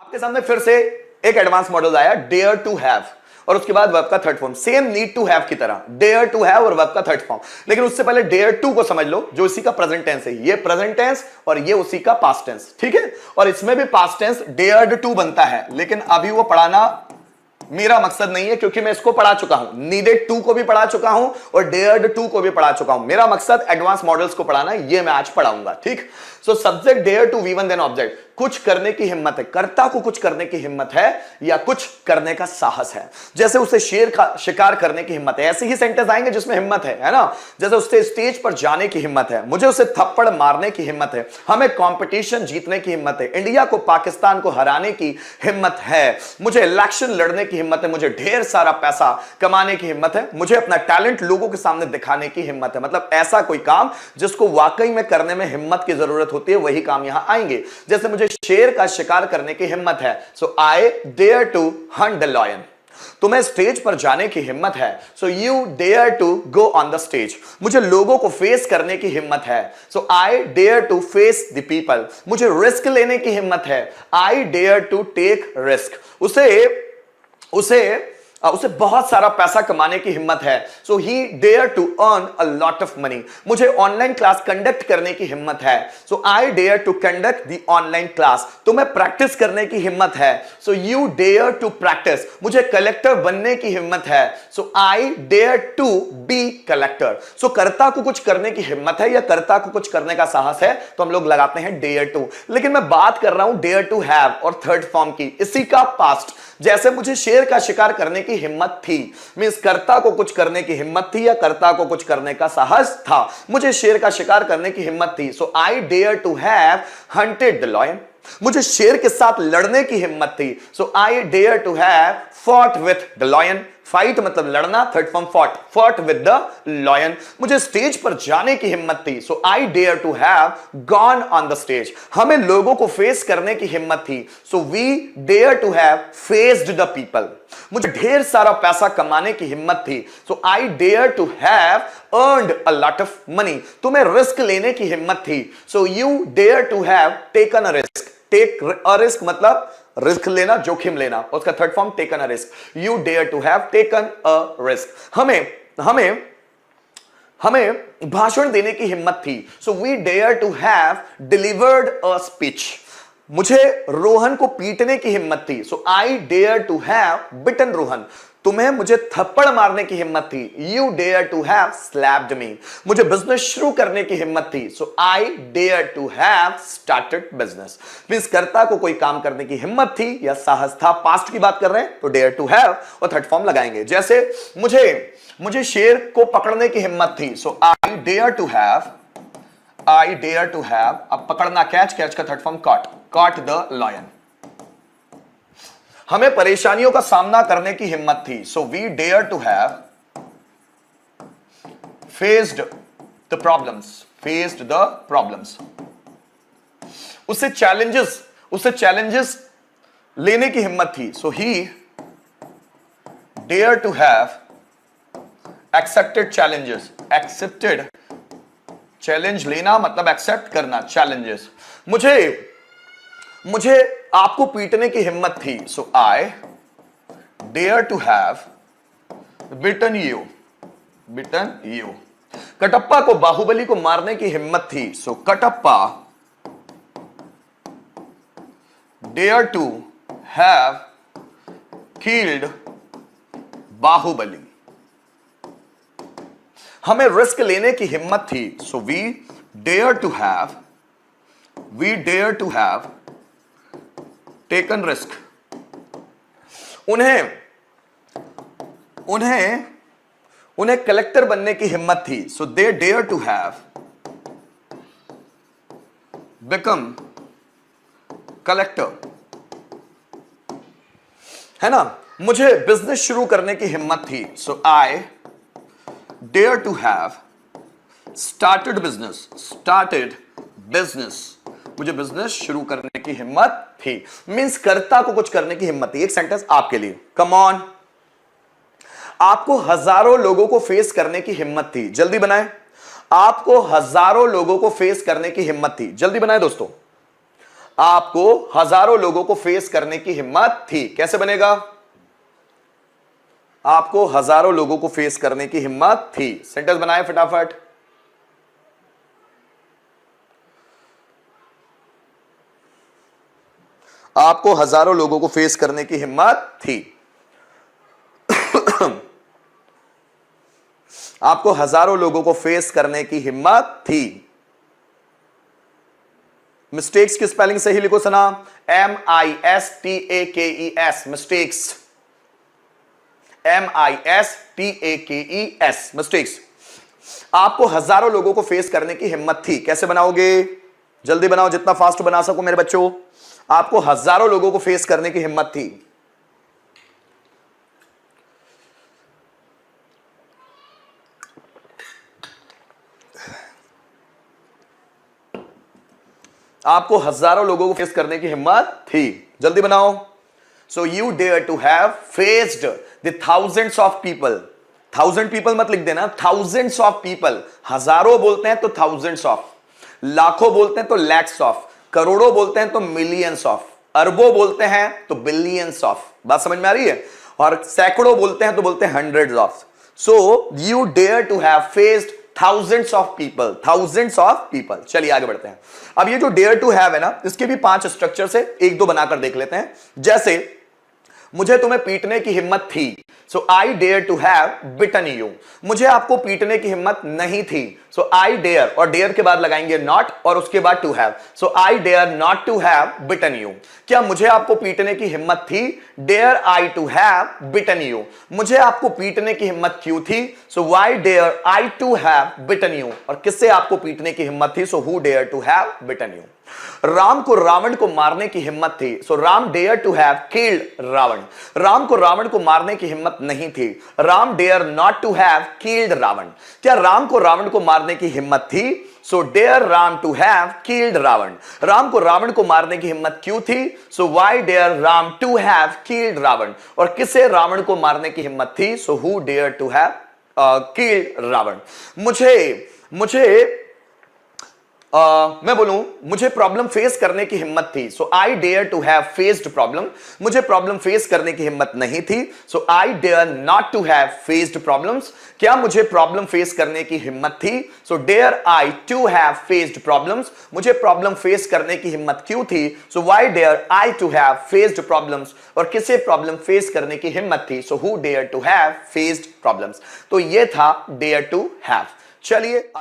आपके सामने फिर से एक एडवांस मॉडल आया, डेयर टू हैव, और उसके बाद वर्ब का third form same need to have की तरह, डेयर टू हैव और वर्ब का थर्ड फॉर्म। लेकिन उससे पहले डेयर टू को समझ लो, जो इसी का प्रेजेंट टेंस है, ये प्रेजेंट टेंस और ये उसी का पास्ट टेंस, ठीक है। और इसमें भी पास्ट टेंस डेयर्ड टू बनता है, लेकिन अभी वो पढ़ाना मेरा मकसद नहीं है, क्योंकि मैं इसको पढ़ा चुका हूं, नीडेड टू को भी पढ़ा चुका हूं और डेयर्ड टू को भी पढ़ा चुका हूं। मेरा मकसद एडवांस मॉडल्स को पढ़ाना है, ये मैं आज पढ़ाऊंगा, ठीक। So subject dare to V1 then object, कुछ करने की हिम्मत है, कर्ता को कुछ करने की हिम्मत है या कुछ करने का साहस है। जैसे उसे शेर का शिकार करने की हिम्मत है, ऐसे ही सेंटेंस आएंगे जिसमें हिम्मत है ना। जैसे उससे स्टेज पर जाने की हिम्मत है, मुझे उसे थप्पड़ मारने की हिम्मत है, हमें कंपटीशन जीतने की हिम्मत है, इंडिया को पाकिस्तान को हराने की हिम्मत है, मुझे इलेक्शन लड़ने की हिम्मत है, मुझे ढेर सारा पैसा कमाने की हिम्मत है, मुझे अपना टैलेंट लोगों के सामने दिखाने की हिम्मत है। मतलब ऐसा कोई काम जिसको वाकई में करने में हिम्मत की जरूरत होती है, वही काम यहां आएंगे। जैसे मुझे शेर का शिकार करने की हिम्मत है, so I dare to hunt the lion. तुम्हें स्टेज पर जाने की हिम्मत है, so you dare to go on the stage. मुझे लोगों को फेस करने की हिम्मत है, so I dare to face the people. मुझे रिस्क लेने की हिम्मत है, I dare to take risk. उसे बहुत सारा पैसा कमाने की हिम्मत है, so he dare to earn a lot of money. मुझे ऑनलाइन क्लास कंडक्ट करने की हिम्मत है, so I dare to conduct the online class. तुम्हें प्रैक्टिस करने की हिम्मत है, so you dare to practice. मुझे कलेक्टर बनने की हिम्मत है, so I dare to be collector. So कर्ता को कुछ करने की हिम्मत है या कर्ता को कुछ करने का साहस है, तो हम लोग लगाते हैं डेयर टू। लेकिन मैं बात कर रहा हूं डेयर टू हैव और थर्ड फॉर्म की, इसी का पास्ट। जैसे मुझे शेर का शिकार करने की हिम्मत थी, मींस कर्ता को कुछ करने की हिम्मत थी या कर्ता को कुछ करने का साहस था। मुझे शेर का शिकार करने की हिम्मत थी, so I dare to have hunted the lion. मुझे शेर के साथ लड़ने की हिम्मत थी, so I dare to have fought with the lion. Fight मतलब लड़ना, third form fought with the lion. मुझे स्टेज पर जाने की हिम्मत थी, so I dare to have gone on the stage. हमें लोगों को फेस करने की हिम्मत थी, so we dare to have faced the people. मुझे ढेर सारा पैसा कमाने की हिम्मत थी, so I dare to have earned a lot of money. तुम्हें रिस्क लेने की हिम्मत थी, so you dare to have taken a risk. Take a risk मतलब रिस्क लेना, जोखिम लेना, उसका third form taken a risk. You dare to have taken a risk. हमें भाषण देने की हिम्मत थी, so we dare to have delivered a speech. मुझे रोहन को पीटने की हिम्मत थी, so I dare to have beaten Rohan. तुम्हें मुझे थप्पड़ मारने की हिम्मत थी, you dare to have slapped me. मुझे बिजनेस शुरू करने की हिम्मत थी, so I dare to have started business. Means कर्ता को कोई काम करने की हिम्मत थी या साहस था। पास्ट की बात कर रहे हैं तो डेयर टू हैव और थर्ड फॉर्म लगाएंगे। जैसे मुझे शेर को पकड़ने की हिम्मत थी, so I dare to have, अब पकड़ना कैच का third form caught the lion. हमें परेशानियों का सामना करने की हिम्मत थी, so we dare to have faced the problems. उसे चैलेंजेस लेने की हिम्मत थी, so he dare to have accepted challenge लेना मतलब एक्सेप्ट करना, चैलेंजेस। मुझे आपको पीटने की हिम्मत थी, so I dare to have beaten you. Kattappa को बाहुबली को मारने की हिम्मत थी, so Kattappa dare to have killed Baahubali. हमें रिस्क लेने की हिम्मत थी, so we dare to have taken risk. उन्हें कलेक्टर बनने की हिम्मत थी, so they dare to have become collector, है ना। मुझे बिजनेस शुरू करने की हिम्मत थी, so I dare to have started business. मुझे बिजनेस शुरू करने की हिम्मत थी, मींस कर्ता को कुछ करने की हिम्मत थी। एक सेंटेंस आपके लिए, कम ऑन। आपको हजारों लोगों को फेस करने की हिम्मत थी, जल्दी बनाए। आपको हजारों लोगों को फेस करने की हिम्मत थी, जल्दी बनाए दोस्तों। आपको हजारों लोगों को फेस करने की हिम्मत थी। कैसे बनेगा? आपको हजारों लोगों को फेस करने की हिम्मत थी। सेंटेंस बनाए फटाफट। आपको हजारों लोगों को फेस करने की हिम्मत थी। आपको हजारों लोगों को फेस करने की हिम्मत थी। मिस्टेक्स की स्पेलिंग सही लिखो सना। MISTAKES, mistakes. MISTAKES, mistakes. आपको हजारों लोगों को फेस करने की हिम्मत थी। कैसे बनाओगे? जल्दी बनाओ, जितना फास्ट बना सको मेरे बच्चों। आपको हजारों लोगों को फेस करने की हिम्मत थी। आपको हजारों लोगों को फेस करने की हिम्मत थी। जल्दी बनाओ। So you dare to have faced the thousands of people. 1000 people मत लिख देना, थाउजेंड्स ऑफ पीपल। हजारों बोलते हैं तो थाउजेंड्स ऑफ, लाखों बोलते हैं तो लैक्स ऑफ, करोड़ों बोलते हैं तो मिलियंस ऑफ, अरबों बोलते हैं तो बिलियंस ऑफ। बात समझ में आ रही है? और सैकड़ों बोलते हैं तो बोलते हैं hundreds of. So you dare to have faced thousands of people, thousands of people. चलिए आगे बढ़ते हैं। अब ये जो डेयर टू हैव है ना, इसके भी 5 स्ट्रक्चर से एक दो बनाकर देख लेते हैं। जैसे मुझे तुम्हें पीटने की हिम्मत थी, so I dare to have beaten you. मुझे आपको पीटने की हिम्मत नहीं थी, सो आई डेयर, और डेयर के बाद लगाएंगे नॉट और उसके बाद to have. So I dare not to have beaten you. क्या मुझे आपको पीटने की हिम्मत थी? Dare I to have beaten you. मुझे आपको पीटने की हिम्मत क्यों थी? So why dare I to have beaten you. और किससे आपको पीटने की हिम्मत थी? So who dare to have beaten you. Ram को रावण को मारने की हिम्मत थी, so Ram dare to have killed Ravan. Ram को रावण को मारने की हिम्मत नहीं थी, Ram dare not to have killed Ravan. क्या राम को रावण को मारने की हिम्मत थी? So dare Ram to have killed Ravan. Ram को रावण को मारने की हिम्मत क्यों थी? So why dare Ram to have killed Ravan. और किसे रावण को मारने की हिम्मत थी? So who dare to have killed Ravan. मुझे मैं बोलूं, मुझे प्रॉब्लम फेस करने की हिम्मत थी, so I dare to have faced problem. मुझे प्रॉब्लम फेस करने की हिम्मत नहीं थी, so I dare not to have faced problems. क्या मुझे प्रॉब्लम फेस करने की हिम्मत थी? So dare I to have faced problems. मुझे प्रॉब्लम फेस करने की हिम्मत क्यों थी? So why dare I to have faced problems. और किसे प्रॉब्लम फेस करने की हिम्मत थी? So who dare to have faced problems. तो ये था डेयर टू हैव। चलिए